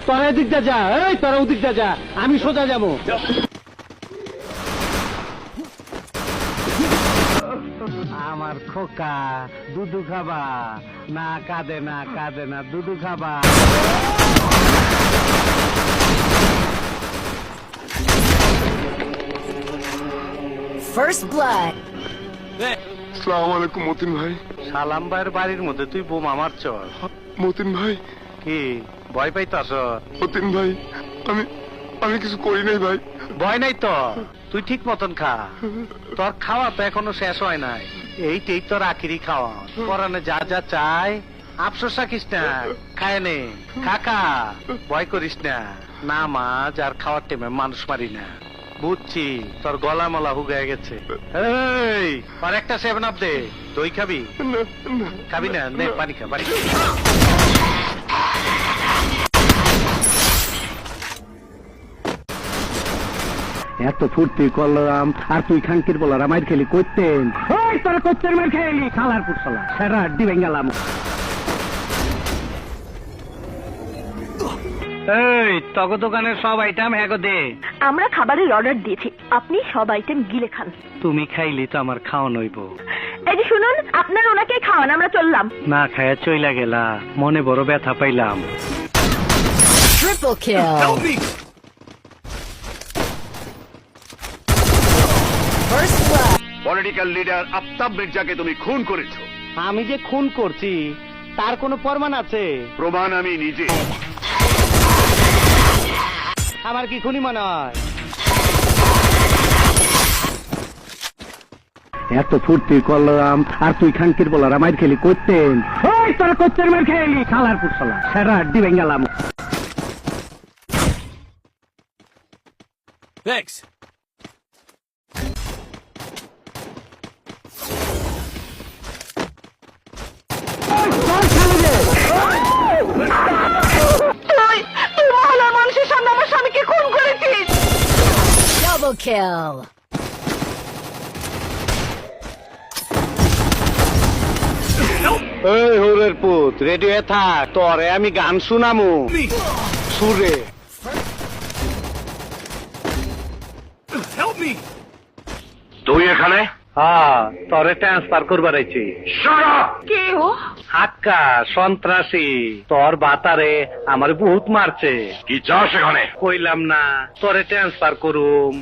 তোরা এদিকটা যা, এই তোরা ওদিকটা যা, আমি সোজা যাবো। আমার খোকা দুধু খাবা না, কাঁদে না কাঁদে না, দুধু খাবা। First blood. আসসালামু আলাইকুম মতিন ভাই। সালাম ভাইয়ের বাড়ির মধ্যে তুই বোমা মারছ? মতিন ভাই, কি ভয় পাইতাছ? মতিন ভাই, আমি কিছু করি নাই ভাই। ভয় নাই তো, তুই ঠিক মতন খা। তোর খাওয়া তো এখনো শেষ হয় নাই, এইটাই তোর আখিরি খাওয়া। পরানে যা যা চাই আফসোস রাখিস না, খায় নে, খাকা, ভয় করিস না। না মাছ আর খাওয়ার টাইমে মানুষ মারি না, বুঝছি। তোর গলা মলা হুগায় গেছে। এই আর একটা 7 আপ দে। দই খাবি? খাবি না? নে পানি খা, পানি খা। এত ফুর্তি করলাম আর তুই খাঙ্কির বলার মাইর খেলি করতেন। তোরা করতেন মাইর খেলি খালার পুরসলা সেরা ডিবেন গেলাম। এই তগ দোকানের সব আইটেম হ্যাগো দে। আমরা খাবারের অর্ডার দিয়েছি, আপনি সব আইটেম গিলে খান। তুমি খাইলি তো আমার খাওয়া নইব। এই যে শুনুন, আপনার ওনাকে খাওয়ান, আমরা চললাম। না খায়া চইলা গেলা, মনে বড় ব্যথা পাইলাম। Triple kill. First blood. Political leader Aftab মির্জাকে তুমি খুন করেছো। আমি যে খুন করছি তার কোনো প্রমাণ আছে? প্রমাণ আমি নিজে। আমার কি খুনি মনে হয়? এত ফুর্তি করলাম আর তুই খাঙ্কির বলার মাইর খেলি করতেন। তোরা করতেন মাইর খেলি খালার পুরসলা সেরা ডিবেন গেলাম। Thanks. তুই মহলার মানুষের সামনে আমার স্বামীকে খুন করেছিস। Double kill. এই হোরের পুত, রেডি হয়ে থাক, তোরে আমি গান শুনামু। সুরে Help me! তুই এখানে? হ্যাঁ, তোরে ট্রান্সফার করবার আইছি। কে ও? হাক্কা সন্ত্রাসী, তোর বাতারে আমার বহুত মারছে। কি চাস এখানে? কইলাম না তোরে ট্রান্সফার করুম।